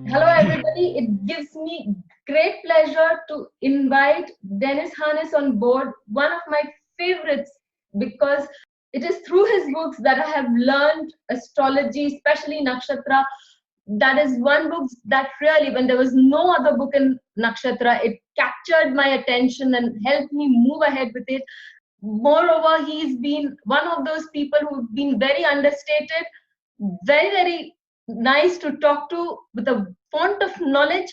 Hello, everybody. It gives me great pleasure to invite Dennis Harness on board, one of my favorites, because it is through his books that I have learned astrology, especially Nakshatra. That is one book that really, when there was no other book in Nakshatra, it captured my attention and helped me move ahead with it. Moreover, he's been one of those people who've been very understated, very, very nice to talk to, with a font of knowledge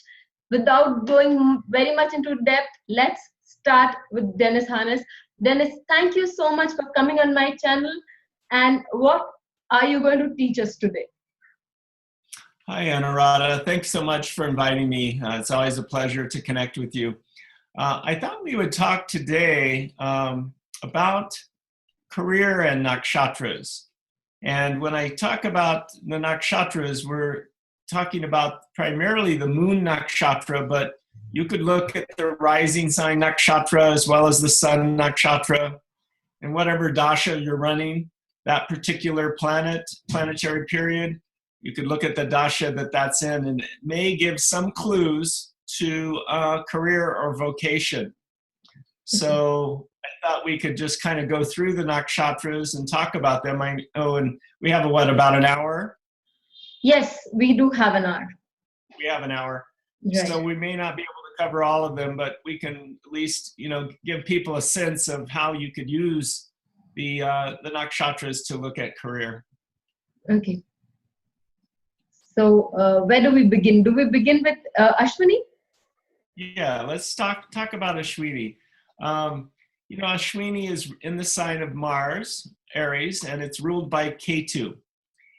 without going very much into depth. Let's start with Dennis Harness. Dennis, thank you so much for coming on my channel. And what are you going to teach us today? Hi, Anuradha. Thanks so much for inviting me. It's always a pleasure to connect with you. I thought we would talk today about career and nakshatras. And when I talk about the nakshatras, we're talking about primarily the moon nakshatra, but you could look at the rising sign nakshatra as well as the sun nakshatra, and whatever dasha you're running, that particular planetary period, you could look at the dasha that's in, and it may give some clues to career or vocation. So I thought we could just kind of go through the nakshatras and talk about them. And we have about an hour? Yes, we do have an hour. We have an hour. Right. So we may not be able to cover all of them, but we can at least, give people a sense of how you could use the nakshatras to look at career. Okay. So where do we begin? Do we begin with Ashwini? Yeah, let's talk about Ashwini. Ashwini is in the sign of Mars, Aries, and it's ruled by Ketu.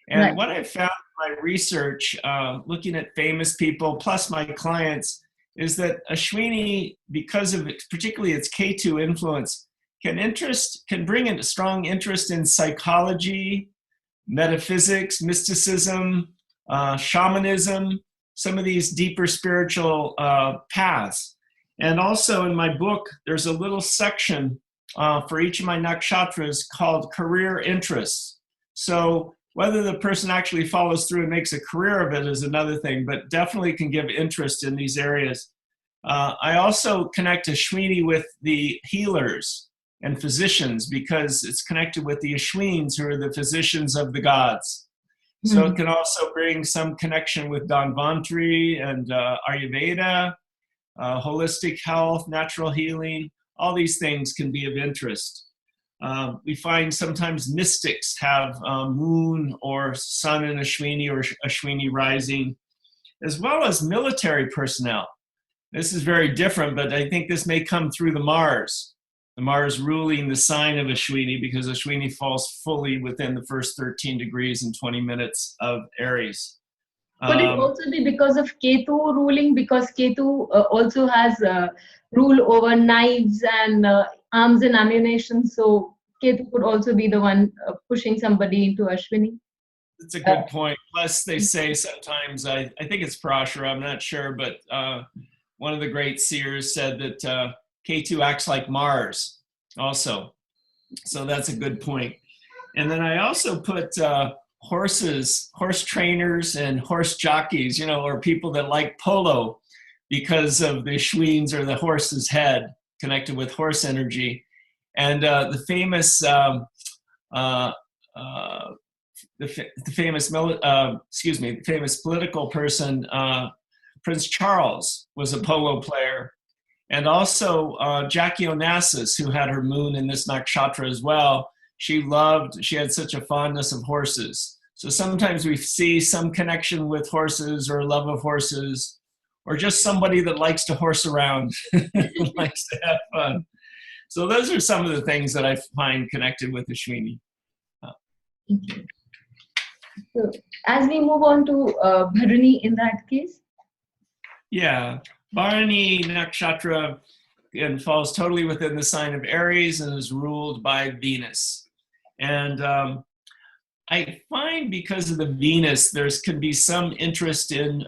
And Right. what I found in my research, looking at famous people, plus my clients, is that Ashwini, because of particularly its Ketu influence, can bring in a strong interest in psychology, metaphysics, mysticism, shamanism, some of these deeper spiritual paths. And also in my book, there's a little section for each of my nakshatras called career interests. So whether the person actually follows through and makes a career of it is another thing, but definitely can give interest in these areas. I also connect Ashwini with the healers and physicians because it's connected with the Ashwins, who are the physicians of the gods. So it can also bring some connection with Dhanvantari and Ayurveda, holistic health, natural healing. All these things can be of interest. We find sometimes mystics have moon or sun in Ashwini or Ashwini rising, as well as military personnel. This is very different, but I think this may come through the Mars ruling the sign of Ashwini, because Ashwini falls fully within the first 13 degrees and 20 minutes of Aries. Could it also be because of Ketu ruling? Because Ketu also has rule over knives and arms and ammunition. So Ketu could also be the one pushing somebody into Ashwini. That's a good point. Plus, they say sometimes, I think it's Prashna, I'm not sure, but one of the great seers said that Ketu acts like Mars also. So that's a good point. And then I also put horse trainers and horse jockeys, or people that like polo because of the Ashwins or the horse's head connected with horse energy. And the famous political person, Prince Charles, was a polo player. And also Jackie Onassis, who had her moon in this nakshatra as well. She had such a fondness of horses. So sometimes we see some connection with horses or love of horses, or just somebody that likes to horse around, likes to have fun. So those are some of the things that I find connected with Ashwini. So as we move on to Bharani in that case. Yeah, Bharani nakshatra falls totally within the sign of Aries and is ruled by Venus. And I find because of the Venus, can be some interest in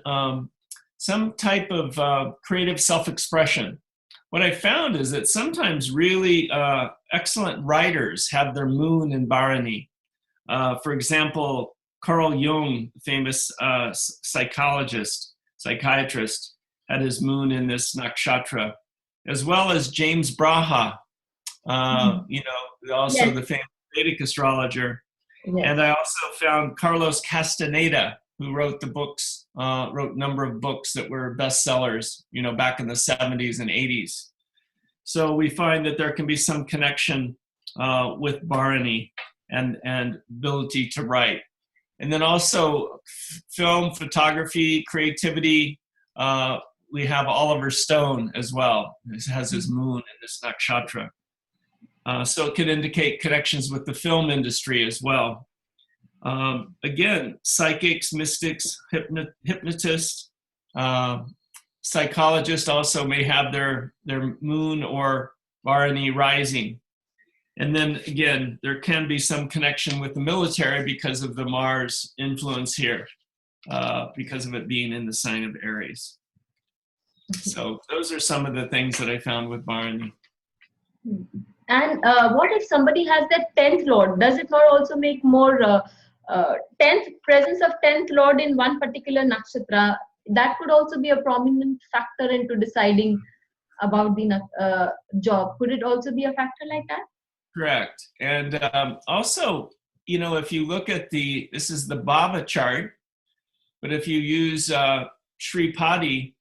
some type of creative self-expression. What I found is that sometimes really excellent writers have their moon in Bharani. For example, Carl Jung, famous psychologist, psychiatrist, had his moon in this nakshatra, as well as James Braha, also Yes. the famous Vedic astrologer. Yes. And I also found Carlos Castaneda, who wrote the books, wrote a number of books that were bestsellers, back in the 70s and 80s. So we find that there can be some connection with Bharani and ability to write. And then also film, photography, creativity. We have Oliver Stone as well. He has his moon in this nakshatra. So it could indicate connections with the film industry as well. Again, psychics, mystics, hypnotists, psychologists also may have their moon or Bharani rising. And then again, there can be some connection with the military because of the Mars influence here, because of it being in the sign of Aries. So those are some of the things that I found with Bharani. And what if somebody has that 10th lord? Does it not also make more 10th presence of 10th lord in one particular nakshatra? That could also be a prominent factor into deciding about the job. Could it also be a factor like that? Correct. And also, if you look at this is the Bhava chart, but if you use Shripadi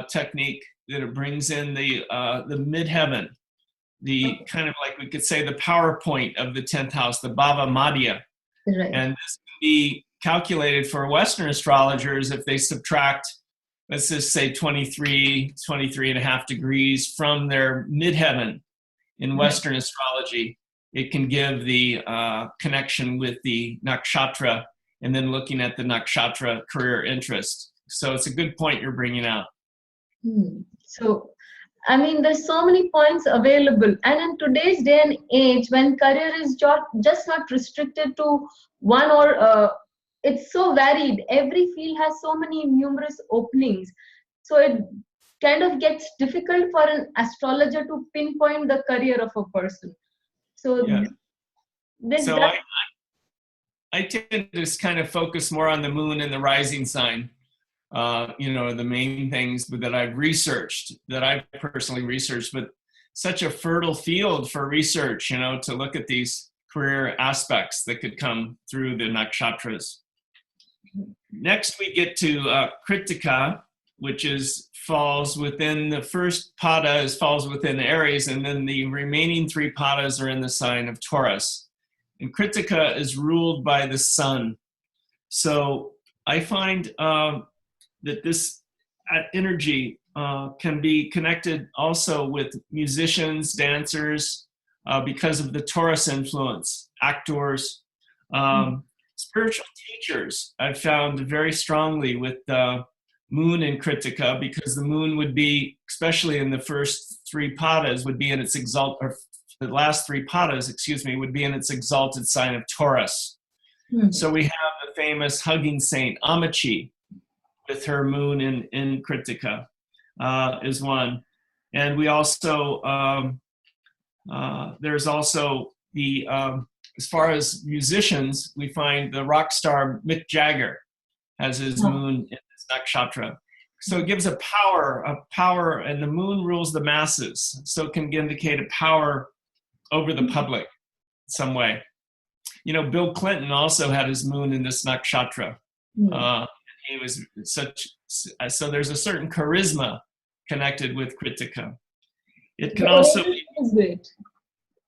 technique, that it brings in the midheaven, the kind of like we could say the PowerPoint of the 10th house, the Bhava Madhya. Right. And this can be calculated for Western astrologers if they subtract, let's just say 23 and a half degrees from their midheaven in Western astrology. It can give the connection with the nakshatra and then looking at the nakshatra career interest. So it's a good point you're bringing out. So, I mean, there's so many points available. And in today's day and age, when career is just not restricted to one or it's so varied. Every field has so many numerous openings. So it kind of gets difficult for an astrologer to pinpoint the career of a person. So, yeah. I tend to just kind of focus more on the moon and the rising sign. The main things that I've researched, that I've personally researched, but such a fertile field for research, to look at these career aspects that could come through the nakshatras. Next, we get to Kritika, which falls within the first pada, falls within Aries, and then the remaining three padas are in the sign of Taurus. And Kritika is ruled by the sun. So I find that this energy can be connected also with musicians, dancers, because of the Taurus influence, actors, spiritual teachers. I've found very strongly with the moon in Kritika, because the moon would be, especially in the first three padas, would be in its the last three padas, would be in its exalted sign of Taurus. So we have the famous hugging saint Amachi, with her moon in Kritika is one. And we also, there's also the, as far as musicians, we find the rock star Mick Jagger has his moon in this nakshatra. So it gives a power, and the moon rules the masses. So it can indicate a power over the public in some way. Bill Clinton also had his moon in this nakshatra. He was so there's a certain charisma connected with Kritika. It can also be great.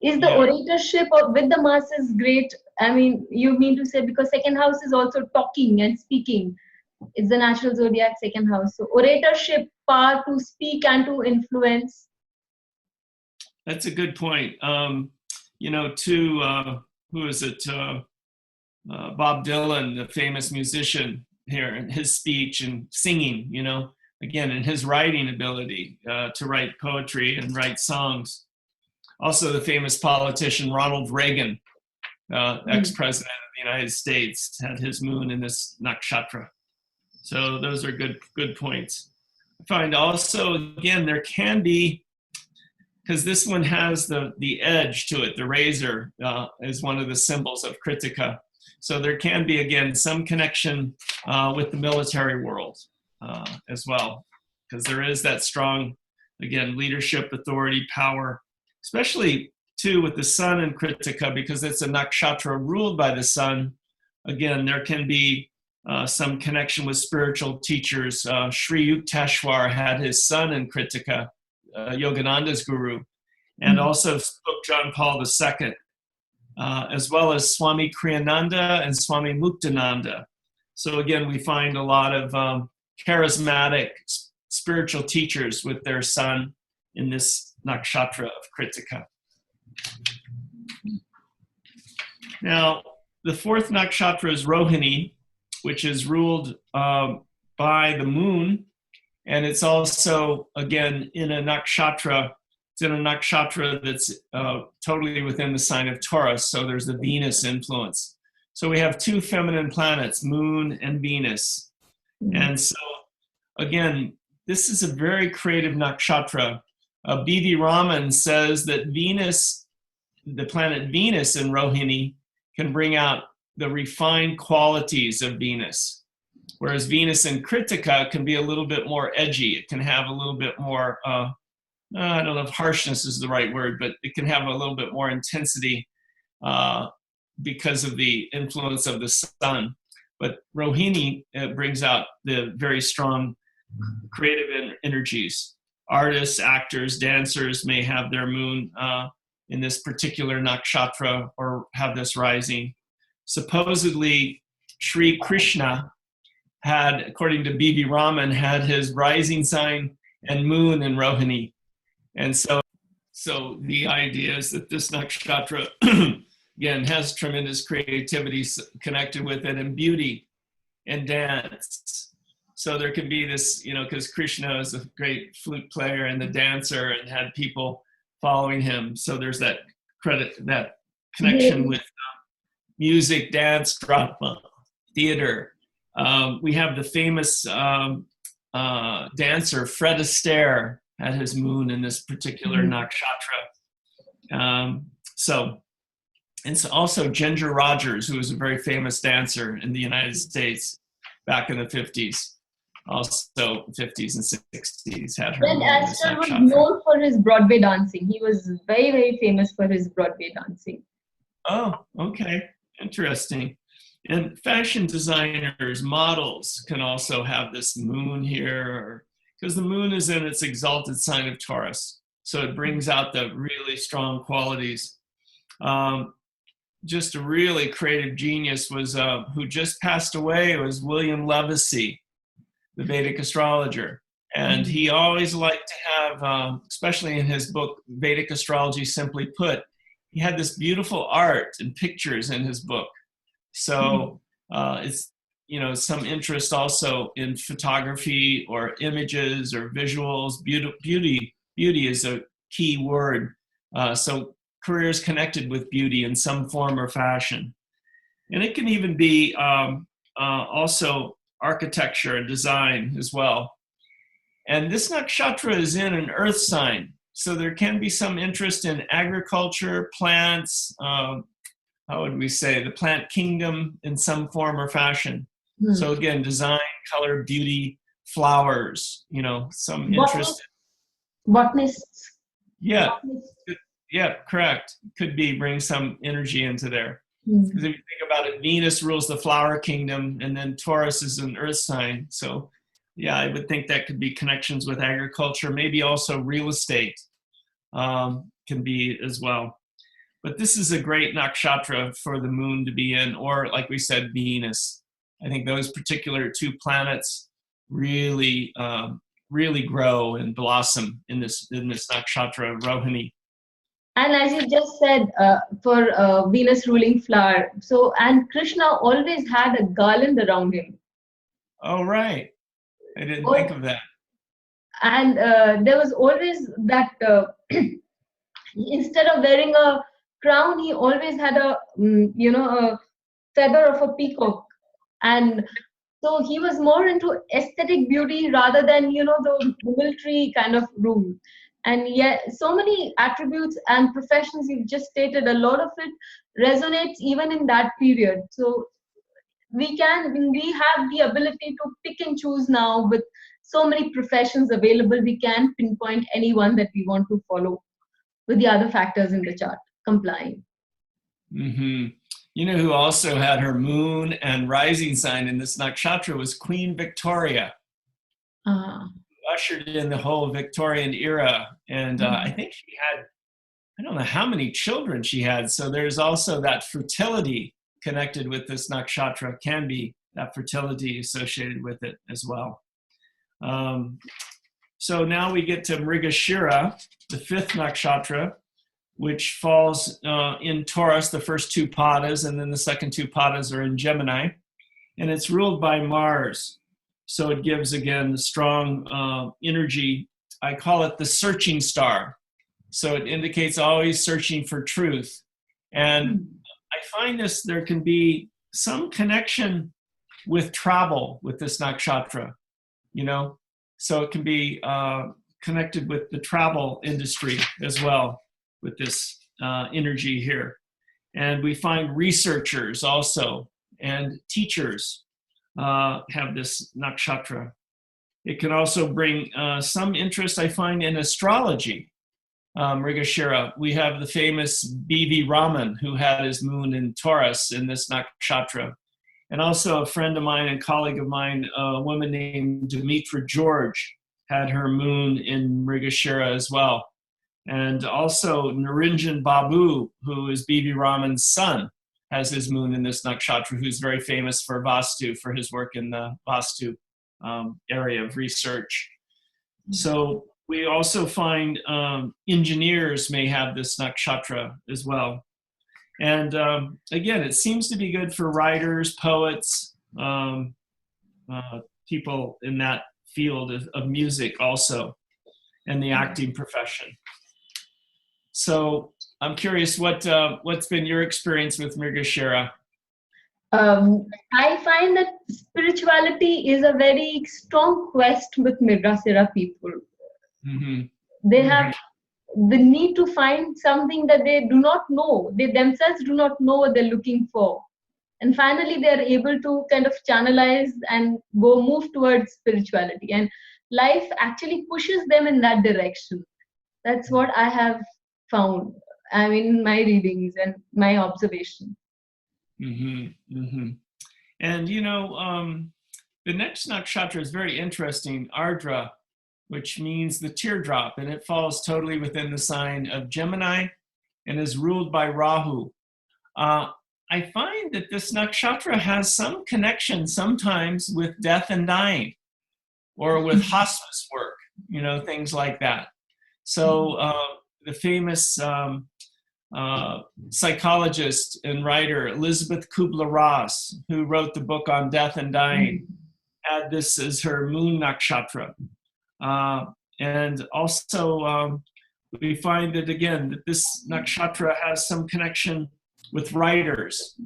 Is the oratorship with the masses great? I mean, you mean to say, because second house is also talking and speaking. It's the natural zodiac second house. So oratorship, power to speak and to influence. That's a good point. Who is it? Bob Dylan, the famous musician, here in his speech and singing, again, in his writing ability to write poetry and write songs. Also the famous politician Ronald Reagan, ex-president of the United States, had his moon in this nakshatra. So those are good points. I find also, again, there can be, because this one has the edge to it, the razor is one of the symbols of Kritika. So there can be, again, some connection with the military world. as well, because there is that strong, again, leadership, authority, power, especially too with the sun in Kritika, because it's a nakshatra ruled by the sun. Again, there can be some connection with spiritual teachers. Sri Yukteswar had his son in Kritika, Yogananda's guru, and also spoke John Paul II, as well as Swami Kriyananda and Swami Muktananda. So again, we find a lot of charismatic spiritual teachers with their sun in this nakshatra of Kritika. Now, the fourth nakshatra is Rohini, which is ruled by the moon, and it's also, again, in a nakshatra. It's in a nakshatra that's totally within the sign of Taurus, so there's the Venus influence. So we have two feminine planets, Moon and Venus. And so, again, this is a very creative nakshatra. B.V. Raman says that Venus, the planet Venus in Rohini, can bring out the refined qualities of Venus, whereas Venus in Kritika can be a little bit more edgy. It can have a little bit more, I don't know if harshness is the right word, but it can have a little bit more intensity because of the influence of the sun. But Rohini brings out the very strong creative energies. Artists, actors, dancers may have their moon in this particular nakshatra or have this rising. Supposedly, Sri Krishna had, according to B.B. Raman, had his rising sign and moon in Rohini. And so the idea is that this nakshatra, again, has tremendous creativity connected with it, and beauty and dance. So there can be this, because Krishna is a great flute player and the dancer and had people following him. So there's that connection with music, dance, drama, theater. We have the famous dancer, Fred Astaire, had his moon in this particular nakshatra. And so also Ginger Rogers, who was a very famous dancer in the United States back in the 50s. Also 50s and 60s had her moon in this Clint Eastwood was nakshatra. known for his Broadway dancing. He was very, very famous for his Broadway dancing. Oh, okay. Interesting. And fashion designers, models can also have this moon here, because the moon is in its exalted sign of Taurus. So it brings out the really strong qualities. Just a really creative genius was, who just passed away, was William Levesey, the Vedic astrologer. And he always liked to have, especially in his book, Vedic Astrology Simply Put, he had this beautiful art and pictures in his book. So it's, some interest also in photography or images or visuals. Beauty is a key word. So careers connected with beauty in some form or fashion. And it can even be also architecture and design as well. And this nakshatra is in an earth sign. So there can be some interest in agriculture, plants, how would we say, the plant kingdom in some form or fashion. So again, design, color, beauty, flowers, some interest. Botanists. Yeah. Yeah, correct. Could be bring some energy into there. Because if you think about it, Venus rules the flower kingdom, and then Taurus is an earth sign. So yeah, I would think that could be connections with agriculture, maybe also real estate can be as well. But this is a great nakshatra for the moon to be in, or like we said, Venus. I think those particular two planets really grow and blossom in this nakshatra of Rohini. And as you just said, for Venus ruling flower, and Krishna always had a garland around him. Oh, right. I didn't think of that. And there was always that, instead of wearing a crown, he always had a feather of a peacock. And so he was more into aesthetic beauty rather than, the military kind of rule. And yet, so many attributes and professions you've just stated, a lot of it resonates even in that period. So we have the ability to pick and choose now with so many professions available. We can pinpoint anyone that we want to follow with the other factors in the chart complying. Mm-hmm. You know who also had her moon and rising sign in this nakshatra was Queen Victoria. Ushered in the whole Victorian era. And I think she had, I don't know how many children she had. So there's also that fertility connected with this nakshatra, can be that fertility associated with it as well. So now we get to Mrigashira, the fifth nakshatra, which falls in Taurus, the first two padas, and then the second two padas are in Gemini. And it's ruled by Mars. So it gives, again, the strong energy. I call it the searching star. So it indicates always searching for truth. And I find there can be some connection with travel with this nakshatra, you know? So it can be connected with the travel industry as well with this energy here. And we find researchers also and teachers have this nakshatra. It can also bring some interest, I find, in astrology. Mrigashira, we have the famous B.V. Raman, who had his moon in Taurus in this nakshatra. And also a friend of mine and colleague of mine, a woman named Dimitra George, had her moon in Mrigashira as well. And also Niranjan Babu, who is B.V. Raman's son, has his moon in this nakshatra, who's very famous for Vastu, for his work in the Vastu area of research. So we also find engineers may have this nakshatra as well. And again, it seems to be good for writers, poets, people in that field of music also, and the acting profession. So I'm curious, what's been your experience with Mrigashira? I find that spirituality is a very strong quest with Mrigashira people. Mm-hmm. They have the need to find something that they do not know. They themselves do not know what they're looking for. And finally, they're able to kind of channelize and move towards spirituality. And life actually pushes them in that direction. That's what I have found, I mean, in my readings and my observation. Mm-hmm, mm-hmm. And, you know, the next nakshatra is very interesting, Ardra, which means the teardrop, and it falls totally within the sign of Gemini and is ruled by Rahu. I find that this nakshatra has some connection sometimes with death and dying, or with hospice work, you know, things like that. So the famous psychologist and writer Elizabeth Kubler-Ross, who wrote the book on death and dying, had this as her moon nakshatra. And also we find that, again, that this nakshatra has some connection with writers.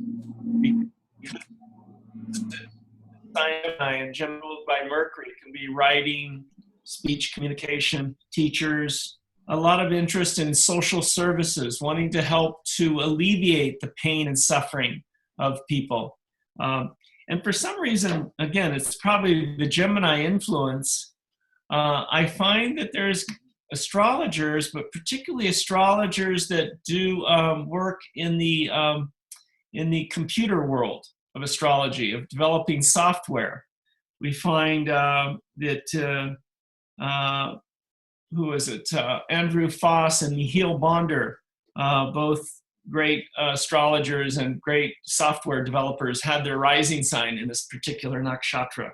And general by Mercury can be writing, speech communication, teachers, a lot of interest in social services, wanting to help to alleviate the pain and suffering of people. And for some reason, again, it's probably the Gemini influence. I find that there's astrologers, but particularly astrologers that do work in the computer world of astrology, of developing software. We find that who is it? Andrew Foss and Michiel Bonder, both great astrologers and great software developers, had their rising sign in this particular nakshatra.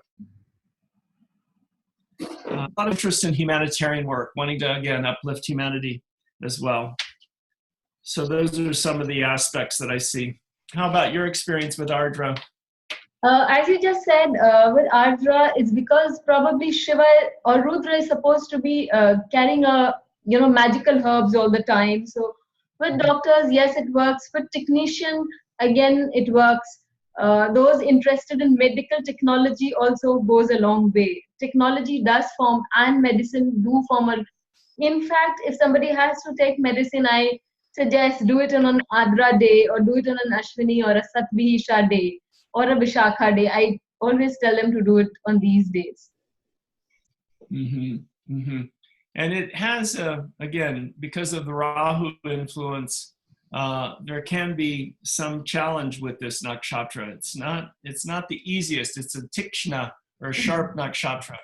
A lot of interest in humanitarian work, wanting to, again, uplift humanity as well. So those are some of the aspects that I see. How about your experience with Ardra? As you just said, with Ardra, it's because probably Shiva or Rudra is supposed to be carrying magical herbs all the time. So with doctors, yes, it works. With technician, again, it works. Those interested in medical technology also goes a long way. Technology does form, and medicine do form. In fact, if somebody has to take medicine, I suggest do it on an Adra day or do it on an Ashwini or a Satvihisha day. or a Vishakha day. I always tell them to do it on these days. Mm-hmm. Mm-hmm. And it has, again, because of the Rahu influence, there can be some challenge with this nakshatra. It's not the easiest. It's a tikshna, or a sharp nakshatra.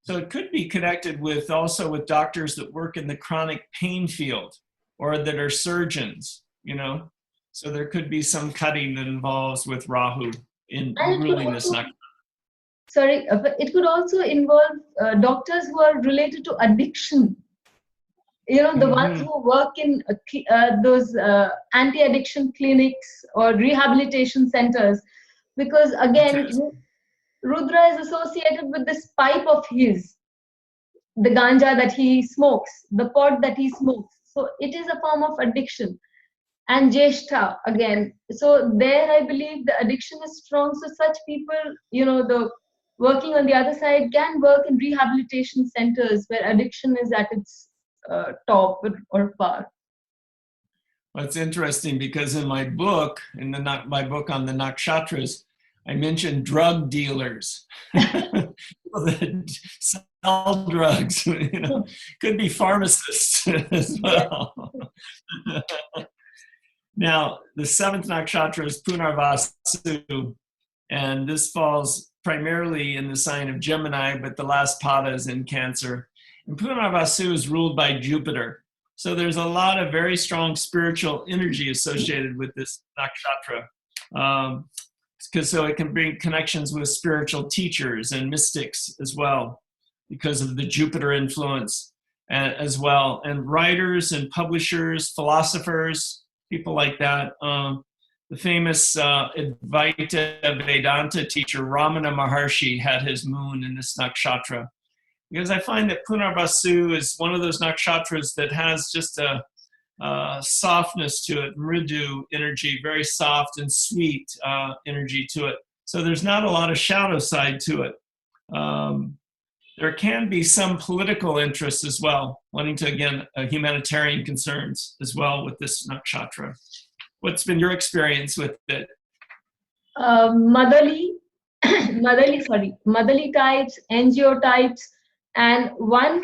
So it could be connected with also with doctors that work in the chronic pain field or that are surgeons, you know. So there could be some cutting that involves with Rahu in And it could ruling this also, nakshatra. sorry, but it could also involve doctors who are related to addiction. You know, the ones Mm-hmm. who work in those anti-addiction clinics or rehabilitation centers, because again, Interesting. Rudra is associated with this pipe of his, the ganja that he smokes, the pot that he smokes. So it is a form of addiction. And Jeshta again. So there I believe the addiction is strong. So such people, you know, the working on the other side can work in rehabilitation centers where addiction is at its top or par. Well, it's interesting because in my book, my book on the nakshatras, I mentioned drug dealers. People that sell drugs, you know, could be pharmacists as well. Now, the seventh nakshatra is Punarvasu, and this falls primarily in the sign of Gemini, but the last pada is in Cancer. And Punarvasu is ruled by Jupiter. So there's a lot of very strong spiritual energy associated with this nakshatra. So it can bring connections with spiritual teachers and mystics as well, because of the Jupiter influence as well. And writers and publishers, philosophers, people like that. The famous Advaita Vedanta teacher Ramana Maharshi had his moon in this nakshatra. Because I find that Punarvasu is one of those nakshatras that has just a softness to it, mridu energy, very soft and sweet energy to it. So there's not a lot of shadow side to it. There can be some political interest as well, wanting to, again, humanitarian concerns as well with this nakshatra. What's been your experience with it? Motherly, motherly types, NGO types, and one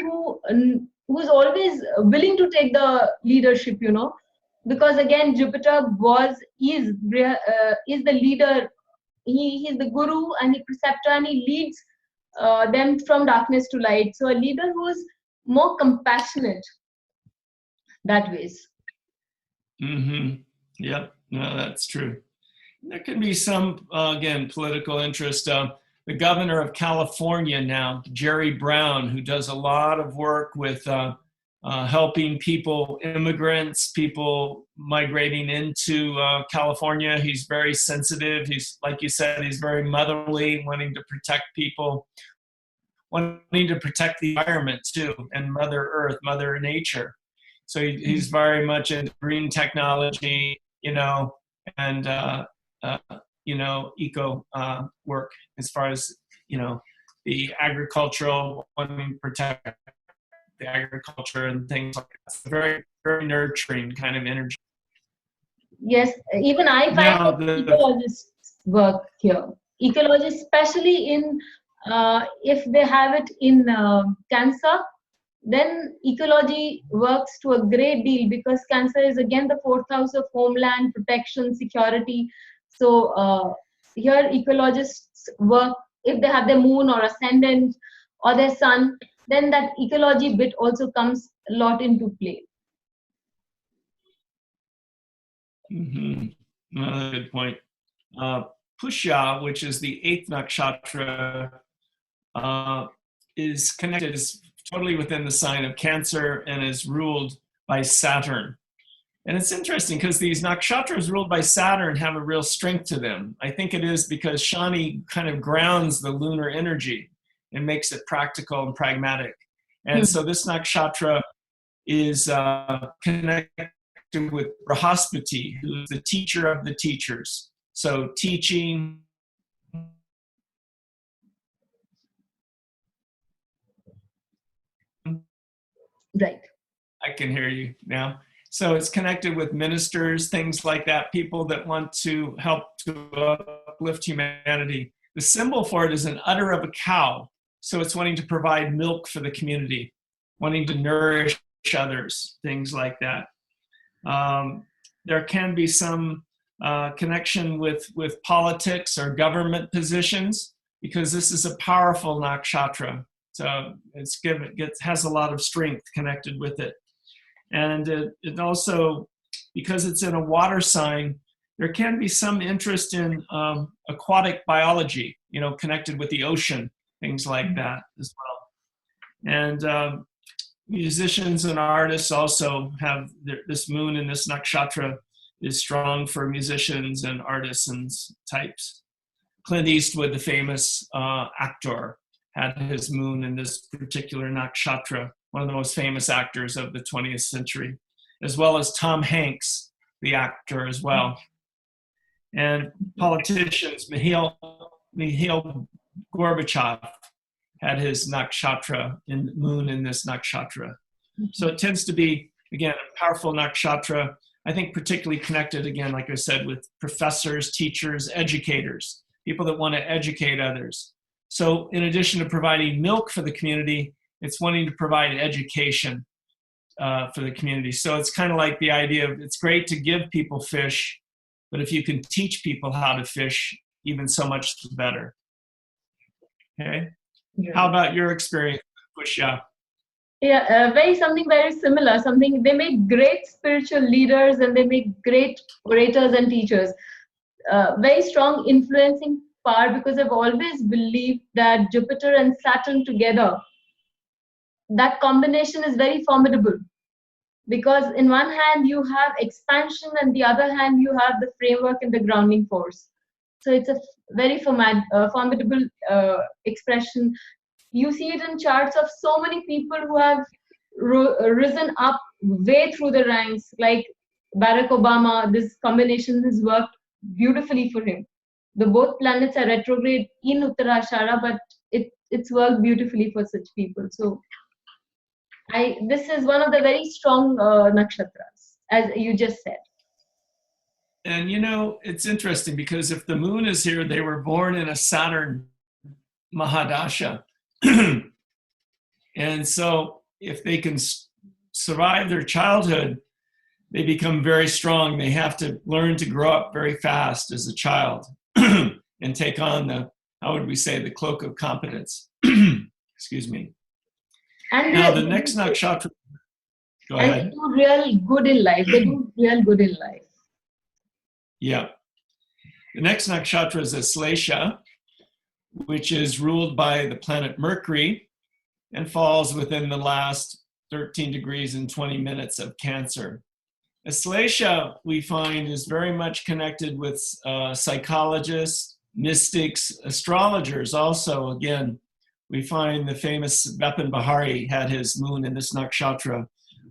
who's always willing to take the leadership, you know, because again Jupiter is the leader. He's the guru and the preceptor, and he leads them from darkness to light. So a leader who's more compassionate that ways. Mm-hmm. Yep, no, that's true. There can be some, again, political interest. The governor of California now, Jerry Brown, who does a lot of work with helping people, immigrants, people migrating into California. He's very sensitive. He's, like you said, he's very motherly, wanting to protect people, wanting to protect the environment too, and Mother Earth, Mother Nature. So he's very much into green technology, you know, and you know, eco work as far as, you know, the agricultural, wanting to protect the agriculture and things like that. It's very, very nurturing kind of energy. Yes, even I find Now, that ecologists work here. Ecologists, especially in if they have it in Cancer, then ecology works to a great deal, because Cancer is again the fourth house of homeland, protection, security. So here ecologists work if they have their moon or ascendant or their sun, then that ecology bit also comes a lot into play. Mm-hmm. Another good point. Pushya, which is the eighth nakshatra, is connected, is totally within the sign of Cancer and is ruled by Saturn. And it's interesting because these nakshatras ruled by Saturn have a real strength to them. I think it is because Shani kind of grounds the lunar energy and makes it practical and pragmatic. And so this nakshatra is connected with Brahaspati, who is the teacher of the teachers. So teaching. Right. I can hear you now. So it's connected with ministers, things like that, people that want to help to uplift humanity. The symbol for it is an udder of a cow. So it's wanting to provide milk for the community, wanting to nourish others, things like that. There can be some connection with politics or government positions, because this is a powerful nakshatra. So it has a lot of strength connected with it. And it also, because it's in a water sign, there can be some interest in aquatic biology, connected with the ocean, things like that as well. And musicians and artists also have this moon in this nakshatra is strong for musicians and artisans types. Clint Eastwood, the famous actor, had his moon in this particular nakshatra, one of the most famous actors of the 20th century, as well as Tom Hanks, the actor as well. And politicians, Mikhail Gorbachev had his nakshatra moon in this nakshatra. So it tends to be, again, a powerful nakshatra, I think particularly connected, again, like I said, with professors, teachers, educators, people that want to educate others. So in addition to providing milk for the community, it's wanting to provide education for the community. So it's kind of like the idea of, it's great to give people fish, but if you can teach people how to fish, even so much better. Okay. Yeah. How about your experience, Pushya? Yeah, something very similar. They make great spiritual leaders, and they make great orators and teachers. Very strong influencing power, because I've always believed that Jupiter and Saturn together, that combination is very formidable. Because in one hand you have expansion, and the other hand you have the framework and the grounding force. So it's a very formidable expression. You see it in charts of so many people who have risen up way through the ranks, like Barack Obama. This combination has worked beautifully for him. Both planets are retrograde in Uttarashara, but it's worked beautifully for such people. So this is one of the very strong nakshatras, as you just said. And it's interesting, because if the moon is here, they were born in a Saturn Mahadasha. And so if they can survive their childhood, they become very strong. They have to learn to grow up very fast as a child and take on the cloak of competence. Excuse me. And now the next nakshatra, go ahead. They do real good in life. Yeah. The next nakshatra is Aslesha, which is ruled by the planet Mercury and falls within the last 13 degrees and 20 minutes of Cancer. Aslesha, we find, is very much connected with psychologists, mystics, astrologers. Also, again, we find the famous Bipin Bihari had his moon in this nakshatra.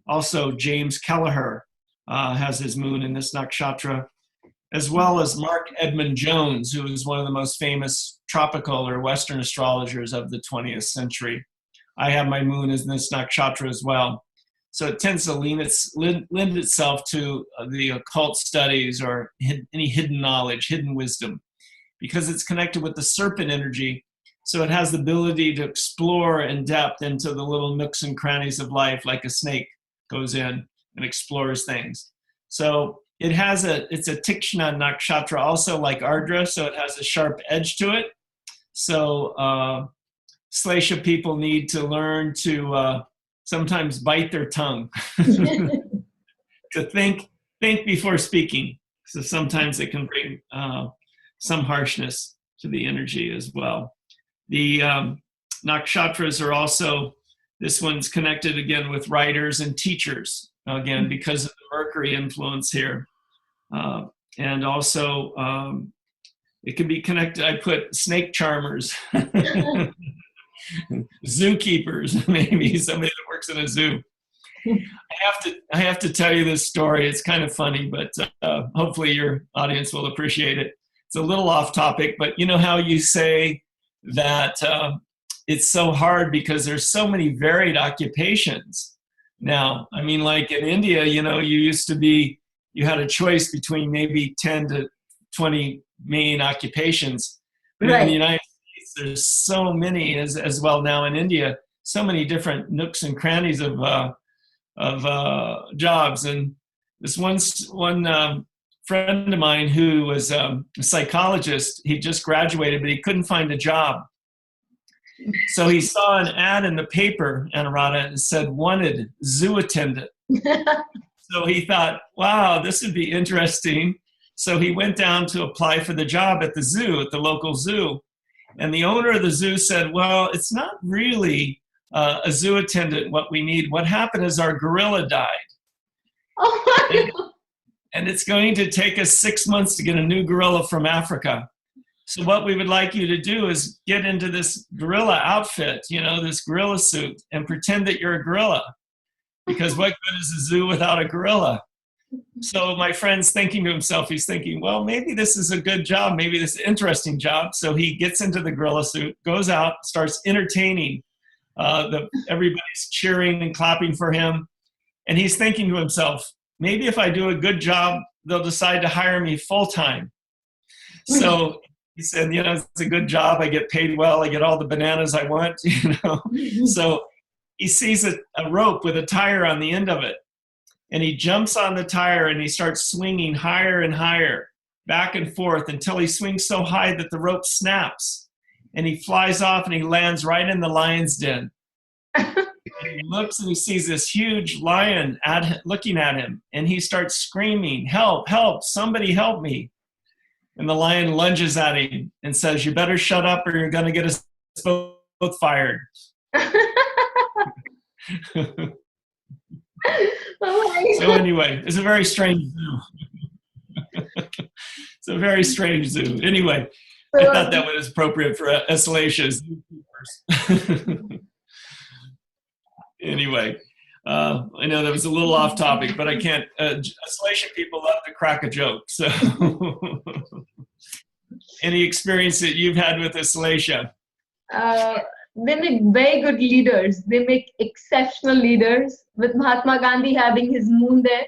Also, James Kelleher has his moon in this nakshatra, as well as Mark Edmund Jones, who is one of the most famous tropical or Western astrologers of the 20th century. I have my moon in this nakshatra as well. So it tends to lend itself to the occult studies or any hidden knowledge, hidden wisdom, because it's connected with the serpent energy. So it has the ability to explore in depth into the little nooks and crannies of life, like a snake goes in and explores things. So it's a Tikshna nakshatra, also like Ardra, so it has a sharp edge to it. So Aslesha people need to learn to sometimes bite their tongue, to think before speaking. So sometimes it can bring some harshness to the energy as well. The nakshatras are also, this one's connected again with writers and teachers, again, because of the Mercury influence here. And also, it can be connected, I put snake charmers, zookeepers, maybe somebody that works in a zoo. I have to tell you this story. It's kind of funny, but hopefully your audience will appreciate it. It's a little off topic, but you know how you say that it's so hard because there's so many varied occupations now. I mean, like in India, you had a choice between maybe 10 to 20 main occupations. But in the Right. United States, there's so many, as well now in India, so many different nooks and crannies of jobs. And this one friend of mine who was a psychologist, he just graduated, but he couldn't find a job. So he saw an ad in the paper, Anuradha, and it said, wanted zoo attendant. So he thought, wow, this would be interesting. So he went down to apply for the job at the zoo, at the local zoo. And the owner of the zoo said, well, it's not really a zoo attendant what we need. What happened is our gorilla died. Oh my God. And it's going to take us 6 months to get a new gorilla from Africa. So what we would like you to do is get into this gorilla outfit, this gorilla suit, and pretend that you're a gorilla. Because what good is a zoo without a gorilla? So my friend's thinking to himself, he's thinking, well, maybe this is a good job. Maybe this is an interesting job. So he gets into the gorilla suit, goes out, starts entertaining. Everybody's cheering and clapping for him. And he's thinking to himself, maybe if I do a good job, they'll decide to hire me full-time. So he said, it's a good job. I get paid well. I get all the bananas I want, So he sees a rope with a tire on the end of it. And he jumps on the tire and he starts swinging higher and higher, back and forth, until he swings so high that the rope snaps. And he flies off and he lands right in the lion's den. And he looks and he sees this huge lion looking at him. And he starts screaming, help, help, somebody help me. And the lion lunges at him and says, you better shut up or you're going to get us both fired. So anyway, it's a very strange zoo. It's a very strange zoo. Anyway, I thought that was appropriate for Aslatia's zookeepers. Anyway, I know that was a little off topic, but I can't. Aslatia people love to crack a joke. So, any experience that you've had with Aslatia? They make very good leaders. They make exceptional leaders. With Mahatma Gandhi having his moon there,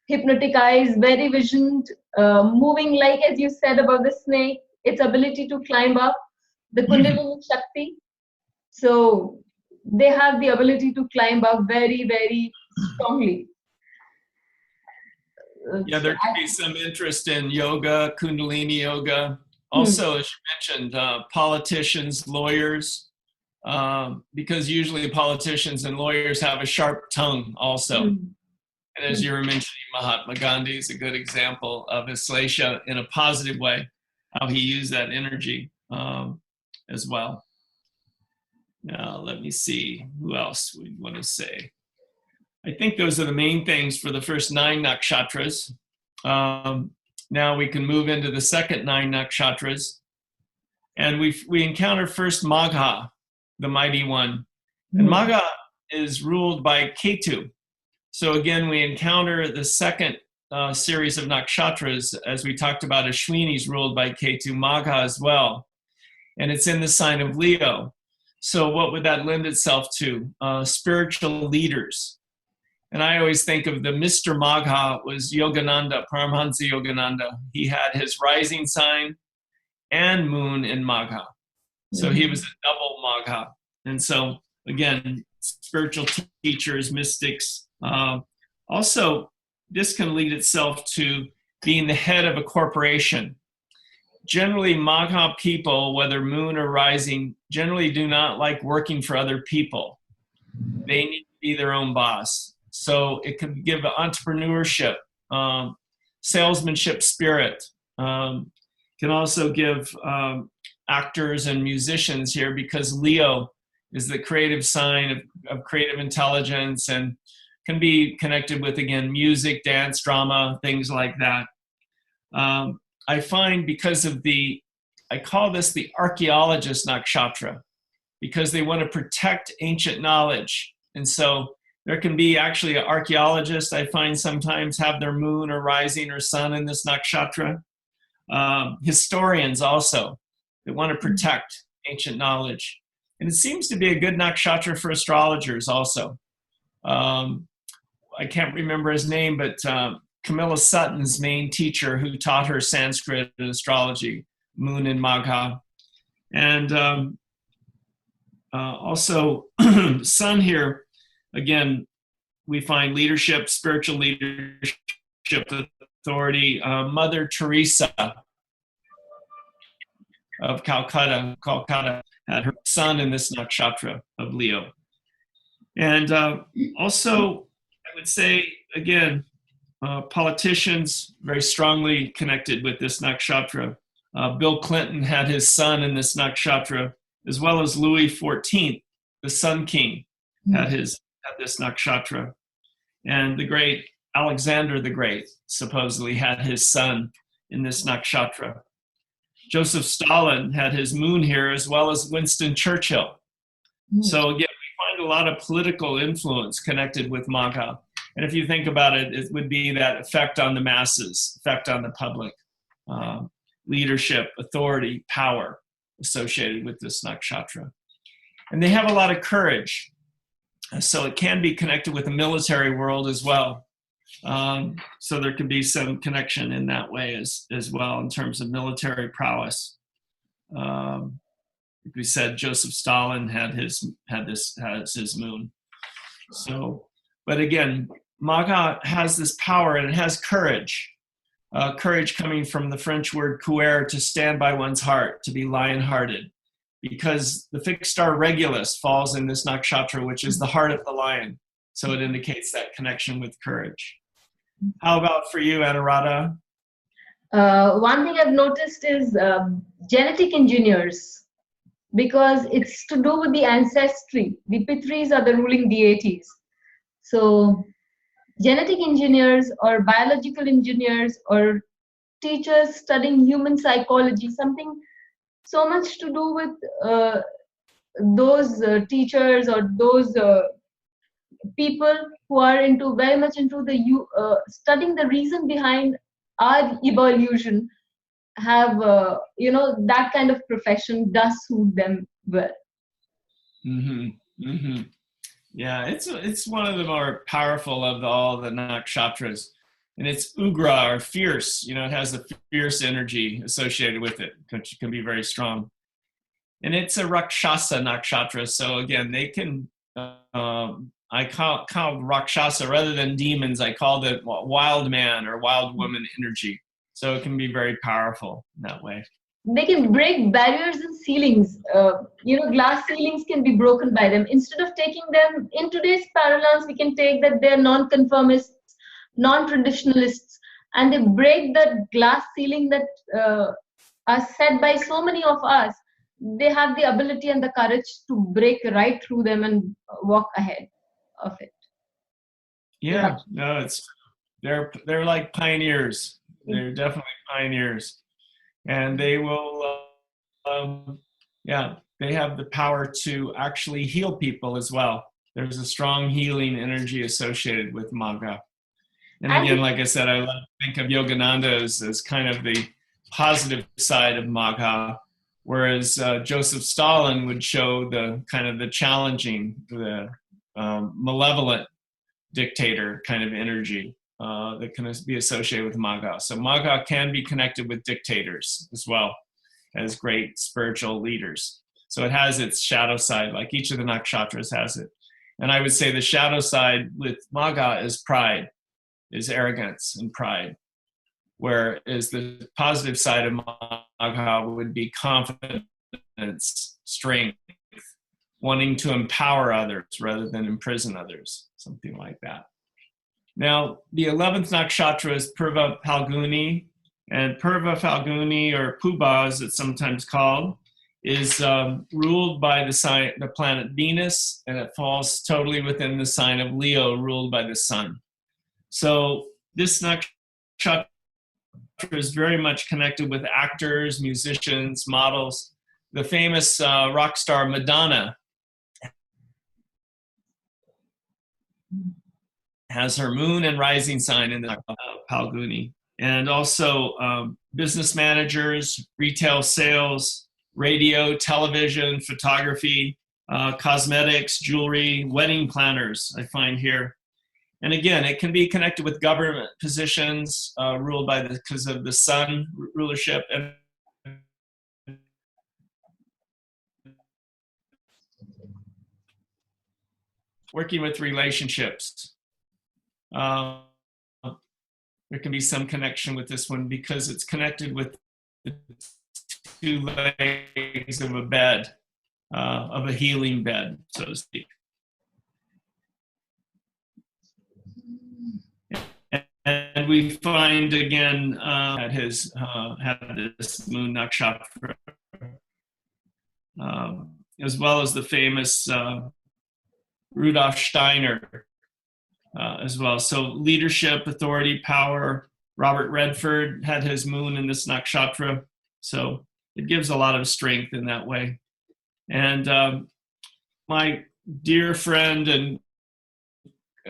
hypnotic eyes, very visioned, moving like, as you said about the snake, its ability to climb up, the kundali shakti. So they have the ability to climb up very, very strongly. Yeah, there could be some interest in yoga, kundalini yoga. Also, as you mentioned, politicians, lawyers, because usually politicians and lawyers have a sharp tongue also. And as you were mentioning, Mahatma Gandhi is a good example of Aslatia in a positive way, how he used that energy as well. Now, let me see who else we want to say. I think those are the main things for the first 9 nakshatras. Now we can move into the second 9 nakshatras. And we encounter first Magha, the mighty one. And Magha is ruled by Ketu. So again, we encounter the second series of nakshatras, as we talked about. Ashwini is ruled by Ketu, Magha as well. And it's in the sign of Leo. So what would that lend itself to? Spiritual leaders. And I always think of the Mr. Magha was Yogananda, Paramahansa Yogananda. He had his rising sign and moon in Magha. So he was a double Magha. And so, again, spiritual teachers, mystics. Also, this can lead itself to being the head of a corporation. Generally, Magha people, whether moon or rising, generally do not like working for other people. They need to be their own boss. So it can give entrepreneurship, salesmanship spirit. Can also give actors and musicians here, because Leo is the creative sign of creative intelligence and can be connected with, again, music, dance, drama, things like that. I find because of I call this the Archaeologist Nakshatra, because they want to protect ancient knowledge. And so there can be actually an archaeologist, I find sometimes, have their moon or rising or sun in this nakshatra. Historians also, they want to protect ancient knowledge. And it seems to be a good nakshatra for astrologers also. I can't remember his name, but Camilla Sutton's main teacher who taught her Sanskrit and astrology, moon in Magha. And also sun here, again, we find leadership, spiritual leadership, authority. Mother Teresa of Calcutta had her son in this nakshatra of Leo. And also, I would say, again, politicians very strongly connected with this nakshatra. Bill Clinton had his son in this nakshatra, as well as Louis XIV, the Sun King, had this nakshatra. And the great Alexander the Great supposedly had his son in this nakshatra. Joseph Stalin had his moon here, as well as Winston Churchill. So again, we find a lot of political influence connected with Magha. And if you think about it, it would be that effect on the masses, effect on the public, leadership, authority, power associated with this nakshatra. And they have a lot of courage. So it can be connected with the military world as well. So there can be some connection in that way as well in terms of military prowess. Like we said, Joseph Stalin had his moon. So, but again, Magha has this power and it has courage. Courage coming from the French word couer, to stand by one's heart, to be lion-hearted. Because the fixed star Regulus falls in this nakshatra, which is the heart of the lion. So it indicates that connection with courage. How about for you, Anuradha? One thing I've noticed is genetic engineers, because it's to do with the ancestry. The Pitris are the ruling deities. So genetic engineers or biological engineers or teachers studying human psychology, something so much to do with those teachers or those people who are very much into the studying the reason behind our evolution, have that kind of profession does suit them well. Yeah, it's one of the more powerful of all the nakshatras. And it's ugra, or fierce. It has a fierce energy associated with it, which can be very strong. And it's a Rakshasa nakshatra. So again, they can, I call Rakshasa, rather than demons, I call it wild man or wild woman energy. So it can be very powerful in that way. They can break barriers and ceilings. Glass ceilings can be broken by them. Instead of taking them, in today's parlance, we can take that they're non-conformists, non-traditionalists, and they break that glass ceiling that are set by so many of us. They have the ability and the courage to break right through them and walk ahead of it. Yeah, no, they're like pioneers. They're definitely pioneers, and they will, they have the power to actually heal people as well. There's a strong healing energy associated with Magha. And again, like I said, I love to think of Yogananda as kind of the positive side of Magha, whereas Joseph Stalin would show the kind of the challenging, the malevolent dictator kind of energy that can be associated with Magha. So Magha can be connected with dictators as well as great spiritual leaders. So it has its shadow side, like each of the nakshatras has it. And I would say the shadow side with Magha is pride, is arrogance and pride, whereas the positive side of Magha would be confidence, strength, wanting to empower others rather than imprison others, something like that. Now, the 11th nakshatra is Purva Phalguni, and Purva Phalguni, or Puba as it's sometimes called, is ruled by the planet Venus, and it falls totally within the sign of Leo, ruled by the sun. So this nakshatra is very much connected with actors, musicians, models. The famous rock star Madonna has her moon and rising sign in the Phalguni. And also business managers, retail sales, radio, television, photography, cosmetics, jewelry, wedding planners, I find here. And again, it can be connected with government positions ruled by because of the sun rulership, and working with relationships. There can be some connection with this one because it's connected with the two legs of a bed, of a healing bed, so to speak. And we find again had this moon nakshatra, as well as the famous Rudolf Steiner as well. So leadership, authority, power. Robert Redford had his moon in this nakshatra, so it gives a lot of strength in that way. And my dear friend and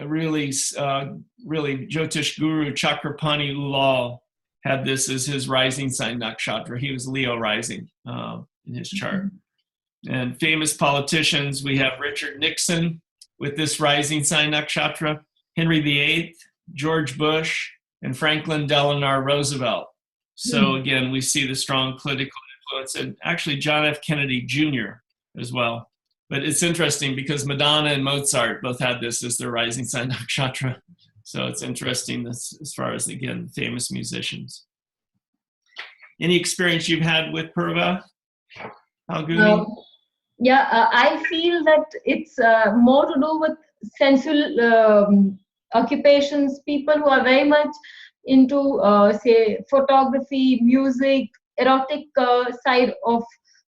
really Jyotish guru Chakrapani Ulal had this as his rising sign nakshatra. He was Leo rising in his chart. And famous politicians, we have Richard Nixon with this rising sign nakshatra, Henry VIII, George Bush, and Franklin Delano Roosevelt. So again, we see the strong political influence, and actually John F. Kennedy Jr. as well. But it's interesting because Madonna and Mozart both had this as their rising sign nakshatra. So it's interesting as far as, again, famous musicians. Any experience you've had with Purva, Halguni? I feel that it's more to do with sensual occupations, people who are very much into, say, photography, music, erotic side of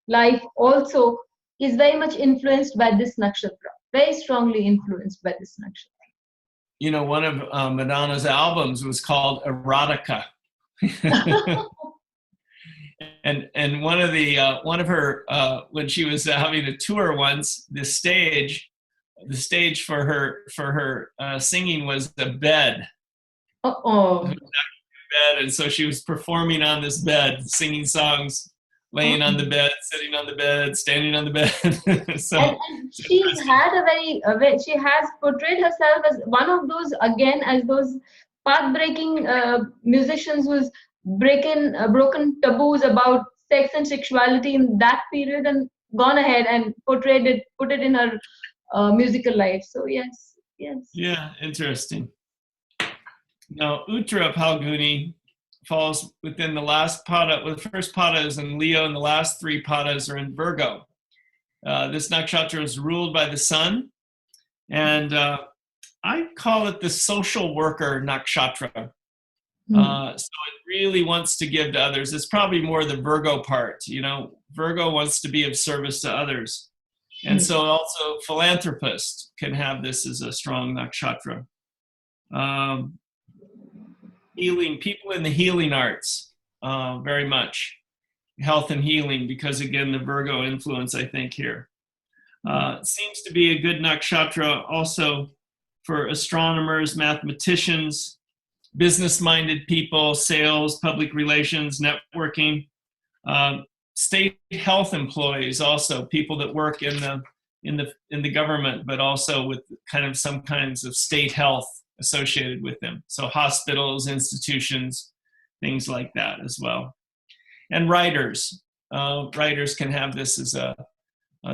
life also is very much influenced by this nakshatra, very strongly influenced by this nakshatra. You know, one of Madonna's albums was called Erotica. And one of her when she was having a tour once, the stage for her singing was a bed. Bed, and so she was performing on this bed, singing songs, laying on the bed, sitting on the bed, standing on the bed. So and she's had she has portrayed herself as one of those, again, as those path-breaking musicians who's broken taboos about sex and sexuality in that period and gone ahead and put it in her musical life. So yes. Yeah, interesting. Now, Uttara Palguni falls within the last pada. Well, the first pada is in Leo, and the last three padas are in Virgo. This nakshatra is ruled by the sun, and I call it the social worker nakshatra. So it really wants to give to others. It's probably more the Virgo part. You know, Virgo wants to be of service to others, and so also philanthropists can have this as a strong nakshatra. Healing, people in the healing arts, very much. Health and healing, because again, the Virgo influence, I think, here. Seems to be a good nakshatra also for astronomers, mathematicians, business-minded people, sales, public relations, networking, state health employees, also people that work in the government, but also with kind of some kinds of state health associated with them. So hospitals, institutions, things like that as well. And writers can have this as a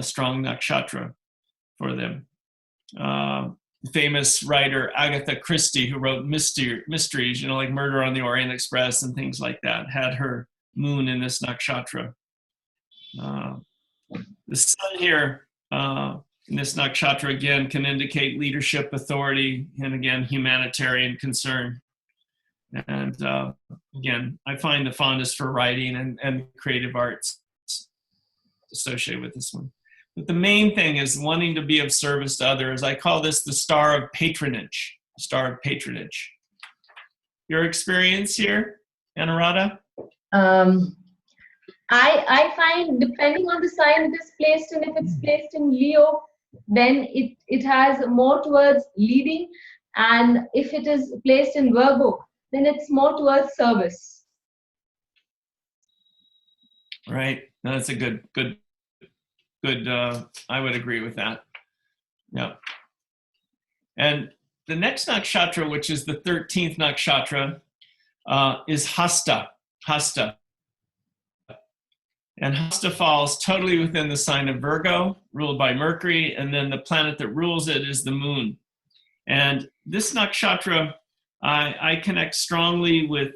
strong nakshatra for them. Famous writer Agatha Christie, who wrote mysteries, you know, like Murder on the Orient Express and things like that, had her moon in this nakshatra. The sun here in this nakshatra, again, can indicate leadership, authority, and again, humanitarian concern. And again, I find the fondness for writing and creative arts associated with this one. But the main thing is wanting to be of service to others. I call this the star of patronage. Star of patronage. Your experience here, Anuradha? I find, depending on the sign it is placed in, if it's placed in Leo, then it has more towards leading, and if it is placed in Virgo, then it's more towards service. Right. No, that's a good. I would agree with that. Yeah. And the next nakshatra, which is the 13th nakshatra, is Hasta. Hasta. And Hasta falls totally within the sign of Virgo, ruled by Mercury, and then the planet that rules it is the moon. And this nakshatra, I connect strongly with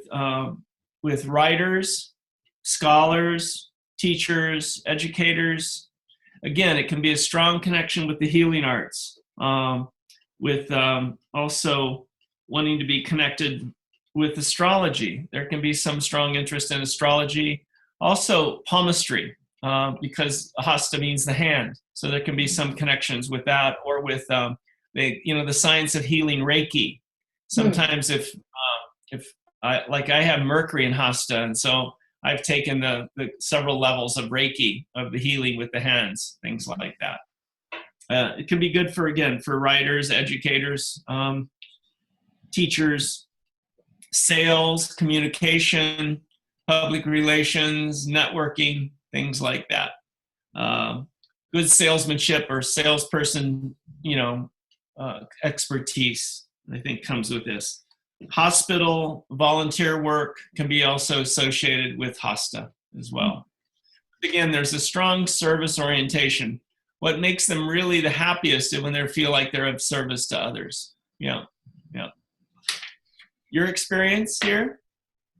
writers, scholars, teachers, educators. Again, it can be a strong connection with the healing arts, with also wanting to be connected with astrology. There can be some strong interest in astrology. Also palmistry, because Hasta means the hand. So there can be some connections with that, or with the science of healing Reiki. Sometimes if I have Mercury in Hasta, and so I've taken the several levels of Reiki, of the healing with the hands, things like that. It can be good for writers, educators, teachers, sales, communication, public relations, networking, things like that. Good salesmanship or salesperson, expertise, I think, comes with this. Hospital, volunteer work can be also associated with Hasta as well. Again, there's a strong service orientation. What makes them really the happiest is when they feel like they're of service to others. Yeah. Your experience here?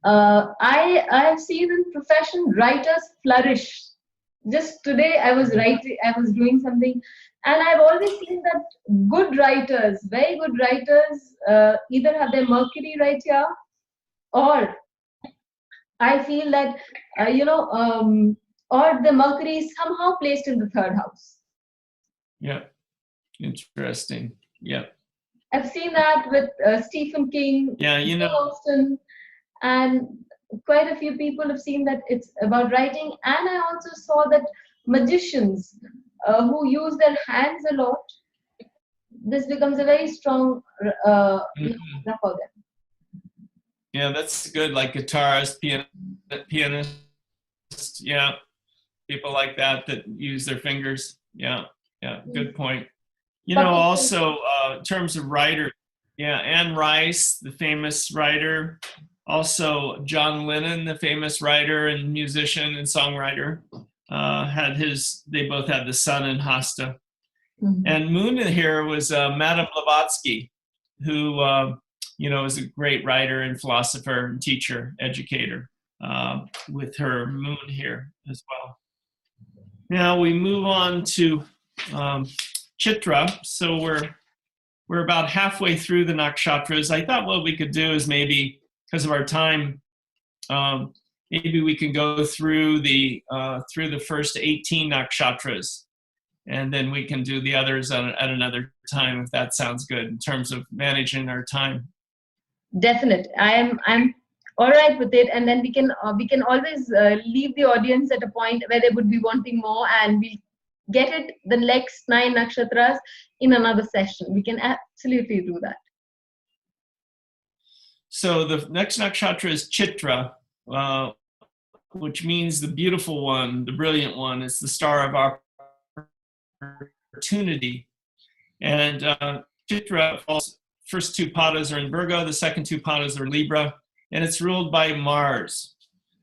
I have seen in profession writers flourish. Just today I was doing something, and I've always seen that good writers, very good writers, either have their Mercury right here, or I feel that or the Mercury is somehow placed in the third house. Yeah, interesting. Yeah, I've seen that with Stephen King. Yeah, Austen, and quite a few people have seen that it's about writing. And I also saw that magicians who use their hands a lot, this becomes a very strong for them. Yeah, that's good. Like guitarist, pianist, yeah, people like that use their fingers. Yeah, good point. Also in terms of writer, Anne Rice, the famous writer. Also, John Lennon, the famous writer and musician and songwriter, they both had the sun in Hasta. Mm-hmm. And moon here was Madame Blavatsky, who, is a great writer and philosopher and teacher, educator, with her moon here as well. Now we move on to Chitra. So we're about halfway through the nakshatras. I thought what we could do is maybe, because of our time, maybe we can go through the first 18 nakshatras, and then we can do the others at another time, if that sounds good, in terms of managing our time. Definite. I'm all right with it, and then we can always leave the audience at a point where they would be wanting more, and we'll get it the next 9 nakshatras in another session. We can absolutely do that. So the next nakshatra is Chitra, which means the beautiful one, the brilliant one. It's the star of opportunity. And Chitra falls, first 2 padas are in Virgo, the second 2 padas are Libra, and it's ruled by Mars.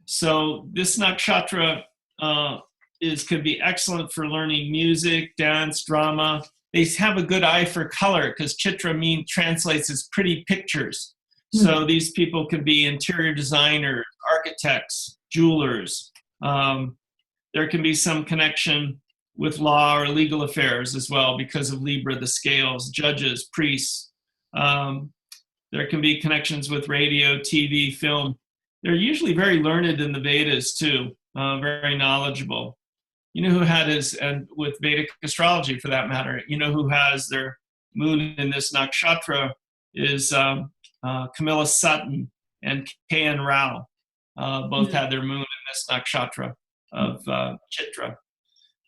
So this nakshatra could be excellent for learning music, dance, drama. They have a good eye for color, because Chitra translates as pretty pictures. So these people could be interior designers, architects, jewelers. There can be some connection with law or legal affairs as well, because of Libra, the scales, judges, priests. There can be connections with radio, TV, film. They're usually very learned in the Vedas too, very knowledgeable. Who had and with Vedic astrology for that matter, who has their moon in this nakshatra is Camilla Sutton and K.N. Rao. Both had their moon in this nakshatra of Chitra.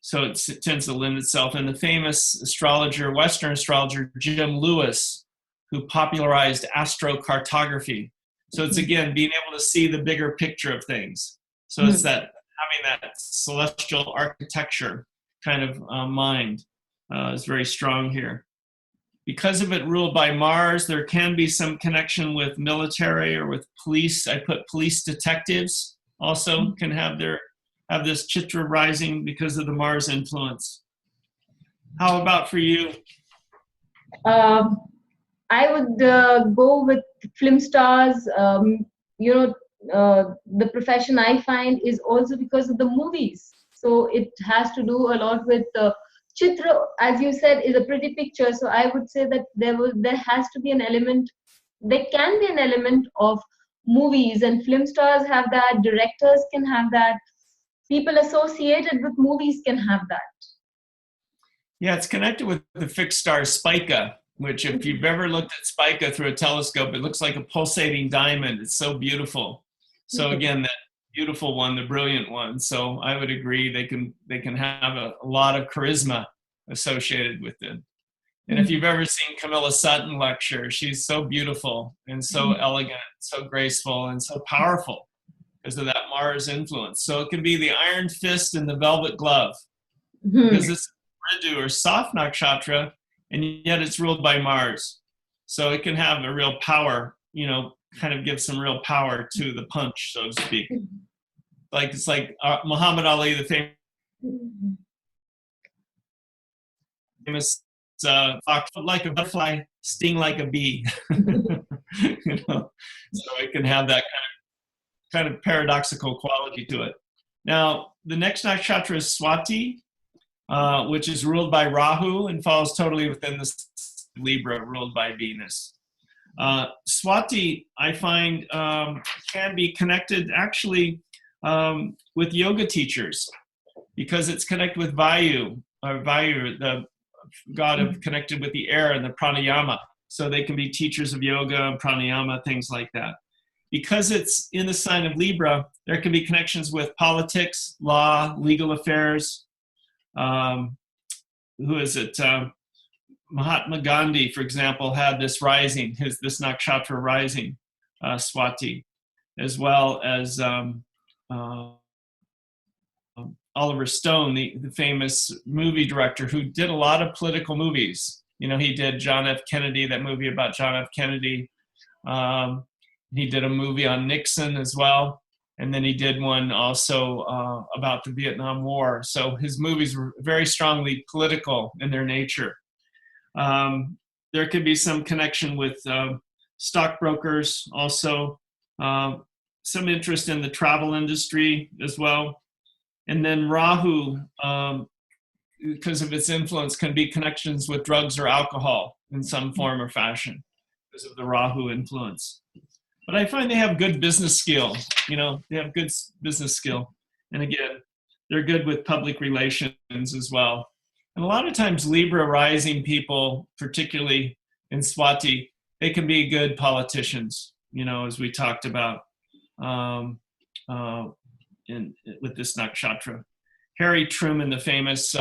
So it tends to lend itself. And the famous astrologer, Western astrologer, Jim Lewis, who popularized astrocartography. So it's, again, being able to see the bigger picture of things. So it's that having that celestial architecture kind of mind is very strong here. Because of it ruled by Mars, there can be some connection with military or with police. I put police detectives also can have this Chitra rising because of the Mars influence. How about for you? I would go with film stars. The profession I find is also because of the movies. So it has to do a lot with Chitra, as you said, is a pretty picture. So I would say that there has to be an element. There can be an element of movies, and film stars have that. Directors can have that. People associated with movies can have that. Yeah, it's connected with the fixed star Spica, which if you've ever looked at Spica through a telescope, it looks like a pulsating diamond. It's so beautiful. So again, that beautiful one, the brilliant one. So I would agree they can have a lot of charisma associated with it. And if you've ever seen Camilla Sutton lecture, she's so beautiful and so elegant, so graceful, and so powerful because of that Mars influence. So it can be the iron fist and the velvet glove because it's Ridu or soft nakshatra, and yet it's ruled by Mars. So it can have a real power, kind of give some real power to the punch, so to speak. It's like Muhammad Ali, the famous like a butterfly, sting like a bee. So it can have that kind of paradoxical quality to it. Now, the next nakshatra is Swati, which is ruled by Rahu and falls totally within the Libra, ruled by Venus. Swati, I find, can be connected actually with yoga teachers because it's connected with Vayu, the god connected with the air and the pranayama. So they can be teachers of yoga, pranayama, things like that. Because it's in the sign of Libra, there can be connections with politics, law, legal affairs. Who is it? Mahatma Gandhi, for example, had this rising, this nakshatra rising, Swati, as well as Oliver Stone, the famous movie director who did a lot of political movies. He did John F. Kennedy, that movie about John F. Kennedy. He did a movie on Nixon as well. And then he did one also about the Vietnam War. So his movies were very strongly political in their nature. There could be some connection with stockbrokers, also some interest in the travel industry as well. And then Rahu, because of its influence, can be connections with drugs or alcohol in some form or fashion because of the Rahu influence. But I find they have good business skill. They have good business skill. And again, they're good with public relations as well. And a lot of times Libra rising people, particularly in Swati, they can be good politicians, as we talked about with this nakshatra. Harry Truman, the famous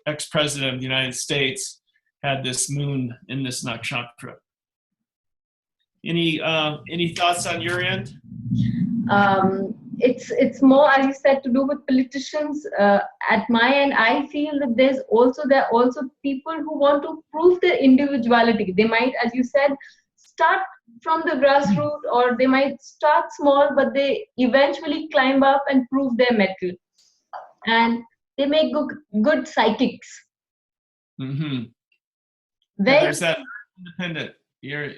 ex-president of the United States, had this moon in this nakshatra. Any thoughts on your end? It's more, as you said, to do with politicians. At my end, I feel that there are also people who want to prove their individuality. They might, as you said, start from the grassroots, or they might start small, but they eventually climb up and prove their mettle. And they make good psychics. Mm-hmm. There's that independent. You're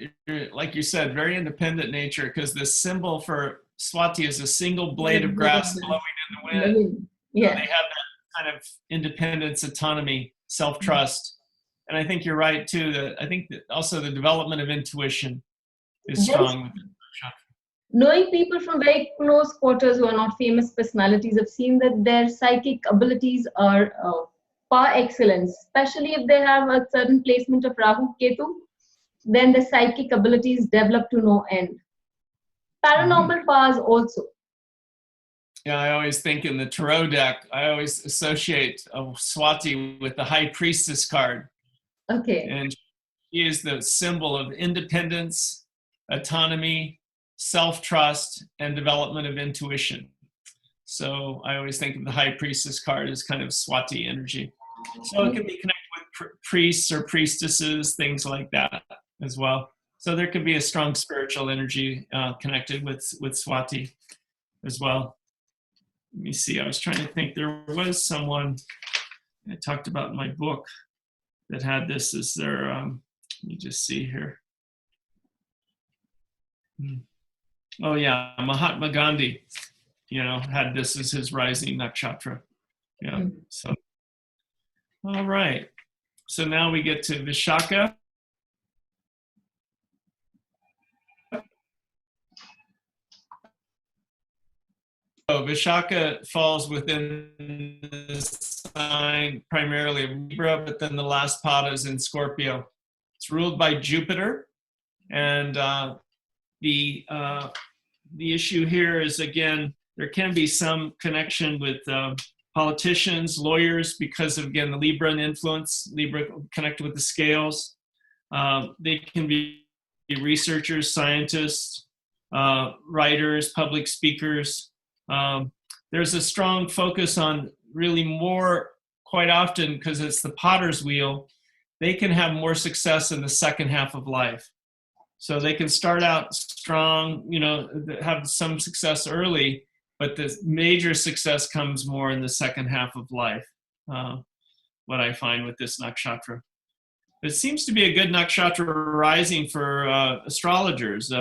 like you said, very independent nature, because the symbol for Swati is a single blade of grass blowing in the wind. Yeah. So they have that kind of independence, autonomy, self-trust. And I think you're right too, that I think that also the development of intuition is strong with the chakra. Knowing people from very close quarters who are not famous personalities, I've seen that their psychic abilities are par excellence, especially if they have a certain placement of Rahu-Ketu. Then the psychic abilities develop to no end. Paranormal powers also. Yeah, I always think in the tarot deck, I always associate Swati with the High Priestess card. Okay. And she is the symbol of independence, autonomy, self-trust, and development of intuition. So I always think of the High Priestess card as kind of Swati energy. So it can be connected with priests or priestesses, things like that as well. So there could be a strong spiritual energy connected with Swati as well. Let me see. I was trying to think. There was someone I talked about in my book that had this as their. Let me just see here. Oh yeah, Mahatma Gandhi. Had this as his rising nakshatra. Yeah. So. All right. So now we get to Vishaka. So Vishaka falls within the sign primarily of Libra, but then the last pada is in Scorpio. It's ruled by Jupiter, and the issue here is, again, there can be some connection with politicians, lawyers, because of, again, the Libran influence. Libra connected with the scales. They can be researchers, scientists, writers, public speakers. There's a strong focus on really more, quite often, because it's the potter's wheel, they can have more success in the second half of life. So they can start out strong, have some success early, but the major success comes more in the second half of life, what I find with this nakshatra. It seems to be a good nakshatra rising for astrologers.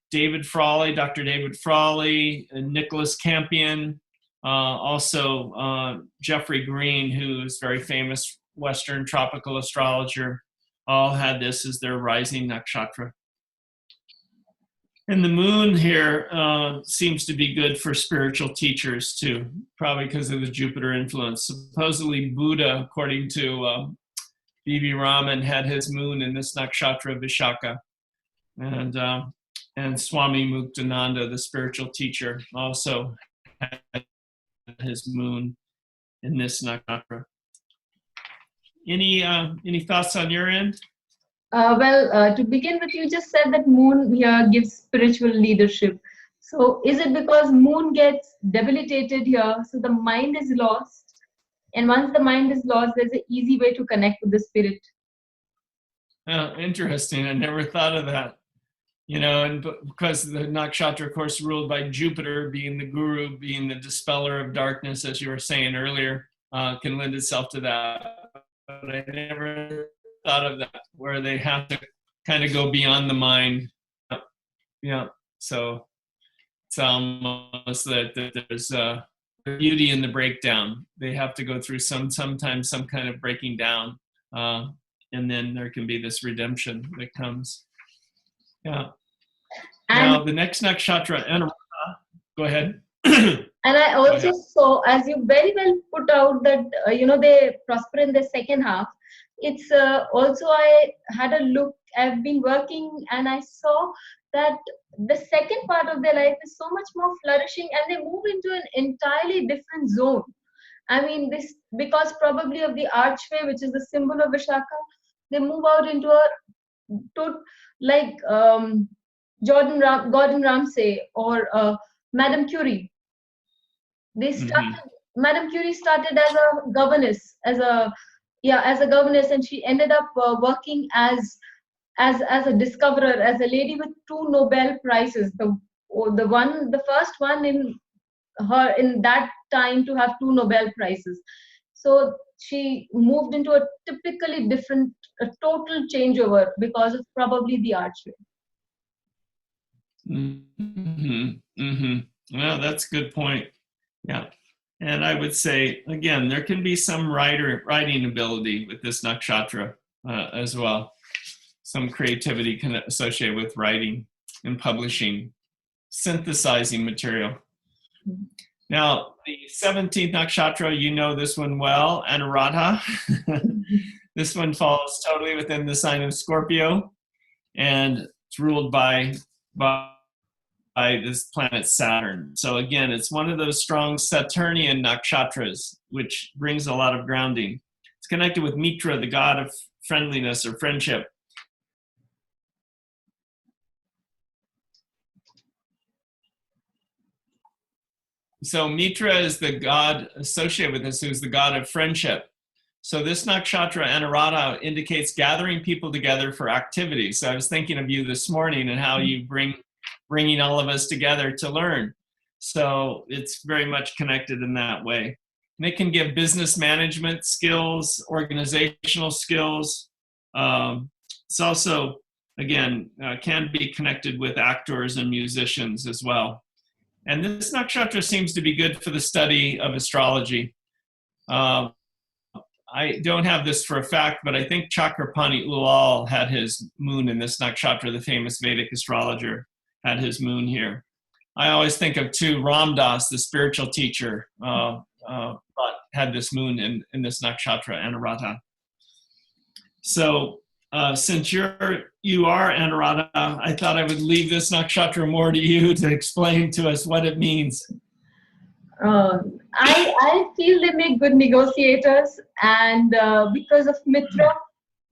David Frawley, Dr. David Frawley, Nicholas Campion, also Jeffrey Green, who is very famous Western tropical astrologer, all had this as their rising nakshatra. And the moon here seems to be good for spiritual teachers too, probably because of the Jupiter influence. Supposedly Buddha, according to B.V. Raman, had his moon in this nakshatra Vishaka. And Swami Muktananda, the spiritual teacher, also had his moon in this nakshatra. Any thoughts on your end? To begin with, you just said that moon here gives spiritual leadership. So is it because moon gets debilitated here, so the mind is lost? And once the mind is lost, there's an easy way to connect with the spirit. Oh, interesting. I never thought of that. And because the nakshatra, of course, ruled by Jupiter, being the guru, being the dispeller of darkness, as you were saying earlier, can lend itself to that. But I never thought of that, where they have to kind of go beyond the mind. Yeah. So it's almost that there's beauty in the breakdown. They have to go through sometimes some kind of breaking down, and then there can be this redemption that comes. Yeah. And now the next nakshatra, Anuradha, go ahead. And I also saw, as you very well put out, that they prosper in the second half. It's also, I had a look. I've been working, and I saw that the second part of their life is so much more flourishing, and they move into an entirely different zone. I mean, this because probably of the archway, which is the symbol of Vishaka, they move out into a like Gordon Ramsay or Madame Curie. They started. Madame Curie started as a governess, as a governess, and she ended up working as a discoverer, as a lady with 2 Nobel prizes. The first one in that time to have 2 Nobel prizes. So she moved into a typically different, a total changeover because of probably the archway. Well, that's a good point. Yeah. And I would say, again, there can be some writing ability with this nakshatra as well. Some creativity can associate with writing and publishing, synthesizing material. Now, the 17th nakshatra, you know this one well, Anuradha. This one falls totally within the sign of Scorpio, and it's ruled by this planet Saturn. So again, it's one of those strong Saturnian nakshatras, which brings a lot of grounding. It's connected with Mitra, the god of friendliness or friendship. So Mitra is the god associated with this, who's the god of friendship. So this nakshatra Anuradha indicates gathering people together for activities. So I was thinking of you this morning and how you bringing all of us together to learn. So it's very much connected in that way. And it can give business management skills, organizational skills. It's also, again, can be connected with actors and musicians as well. And this nakshatra seems to be good for the study of astrology. I don't have this for a fact, but I think Chakrapani Ulal had his moon in this nakshatra, the famous Vedic astrologer, had his moon here. I always think of, too, Ram Dass, the spiritual teacher, had this moon in this nakshatra, Anuradha. So since you are Anuradha, I thought I would leave this nakshatra more to you to explain to us what it means. I feel they make good negotiators, and because of Mitra,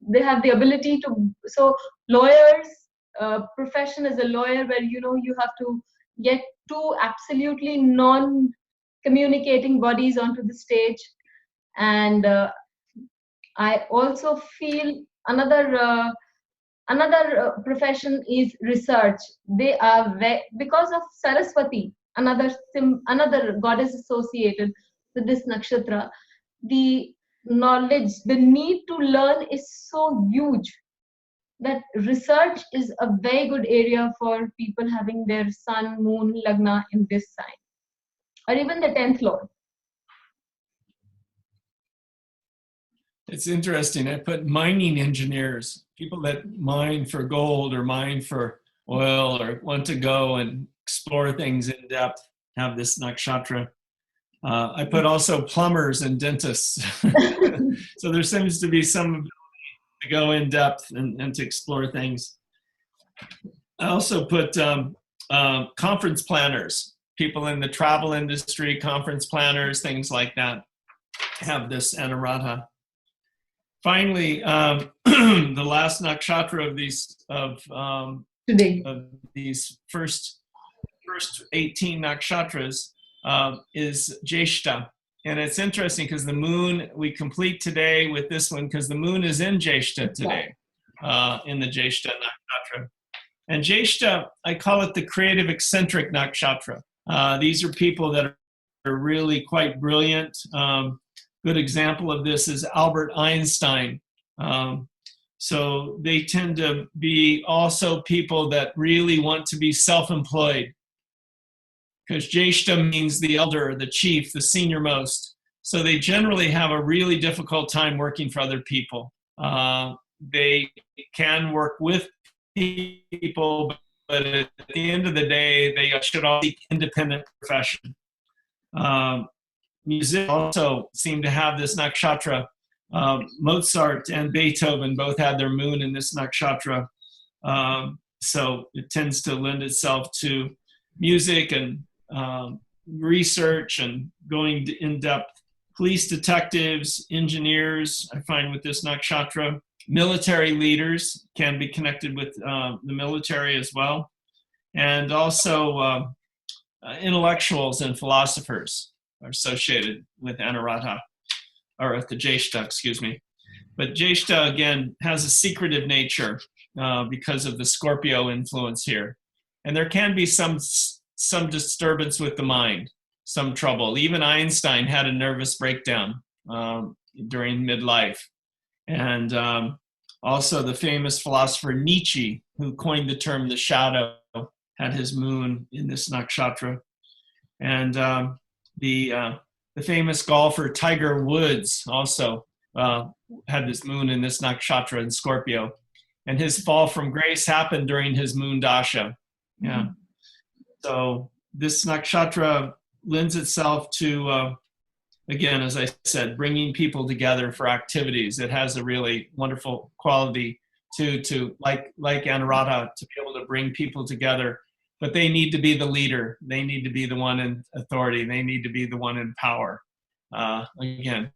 they have the ability to. So lawyers, profession as a lawyer, where you have to get two absolutely non-communicating bodies onto the stage, and I also feel another profession is research. They are because of Saraswati, another goddess associated with this nakshatra. The knowledge, the need to learn is so huge that research is a very good area for people having their sun, moon, lagna in this sign, or even the 10th lord. It's interesting. I put mining engineers, people that mine for gold or mine for oil or want to go and explore things in depth, have this nakshatra. I put also plumbers and dentists. So there seems to be some ability to go in depth and to explore things. I also put conference planners, people in the travel industry, conference planners, things like that, have this Anuradha. Finally, the last nakshatra of these first 18 nakshatras is Jeshta. And it's interesting because the moon, we complete today with this one because the moon is in Jeshta today, in the Jeshta nakshatra. And Jeshta, I call it the creative eccentric nakshatra. These are people that are really quite brilliant. Good example of this is Albert Einstein. So they tend to be also people that really want to be self-employed, because Jeshta means the elder, the chief, the senior most. So they generally have a really difficult time working for other people. They can work with people, but at the end of the day, they should all seek independent profession. Music also seem to have this nakshatra. Mozart and Beethoven both had their moon in this nakshatra. So it tends to lend itself to music and research and going in depth. Police detectives, engineers, I find with this nakshatra. Military leaders can be connected with the military as well. And also intellectuals and philosophers are associated with Anuradha, or with the Jeshta, excuse me. But Jeshta, again, has a secretive nature because of the Scorpio influence here. And there can be some disturbance with the mind, some trouble. Even Einstein had a nervous breakdown during midlife. And also the famous philosopher Nietzsche, who coined the term the shadow, had his moon in this nakshatra. And the famous golfer Tiger Woods also had his moon in this nakshatra in Scorpio. And his fall from grace happened during his moon dasha. Yeah. So this nakshatra lends itself to, again, as I said, bringing people together for activities. It has a really wonderful quality to like Anuradha, to be able to bring people together. But they need to be the leader. They need to be the one in authority. They need to be the one in power. Again,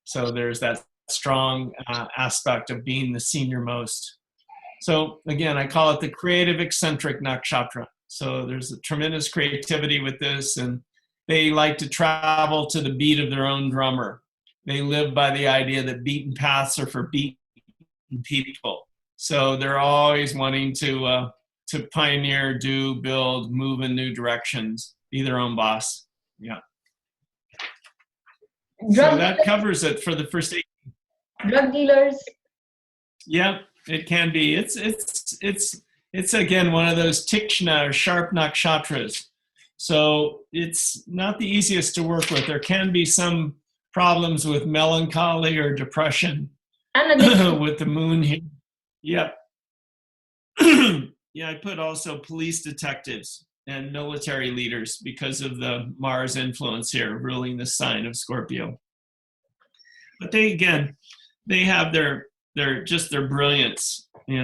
so there's that strong aspect of being the senior most. So again, I call it the creative eccentric nakshatra. So there's a tremendous creativity with this, and they like to travel to the beat of their own drummer. they live by the idea that beaten paths are for beaten people. So they're always wanting to pioneer, do, build, move in new directions, be their own boss. Yeah. So that covers it for the first 8. Drug dealers. Yeah, it can be. It's again one of those tikshna or sharp nakshatras. So it's not the easiest to work with. There can be some problems with melancholy or depression with the moon here. Yep. Yeah, I put also police detectives and military leaders because of the Mars influence here, ruling the sign of Scorpio. But they have their brilliance, their brilliance. You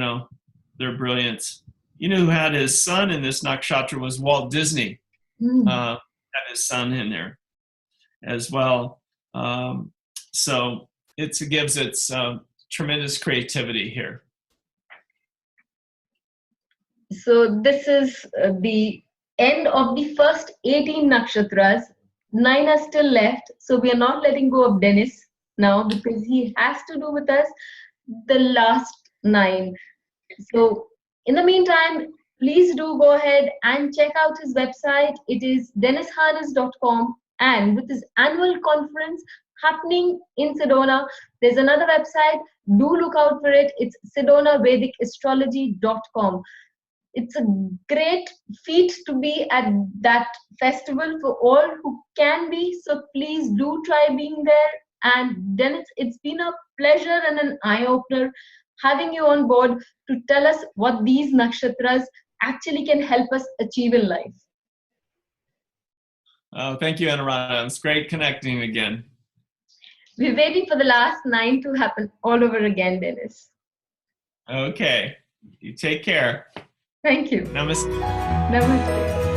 know who had his son in this nakshatra was Walt Disney. Had his son in there as well. So it gives its tremendous creativity here. So this is the end of the first 18 nakshatras. 9 are still left. So we are not letting go of Dennis now because he has to do with us the last 9. So in the meantime, please do go ahead and check out his website. It is dennisharness.com, and with his annual conference happening in Sedona, there's another website. Do look out for it. It's sedonavedicastrology.com. It's a great feat to be at that festival for all who can be. So please do try being there. And Dennis, it's been a pleasure and an eye-opener having you on board to tell us what these nakshatras actually can help us achieve in life. Thank you, Anuradha. It's great connecting again. We're waiting for the last 9 to happen all over again, Dennis. Okay. You take care. Thank you. Namaste. Namaste.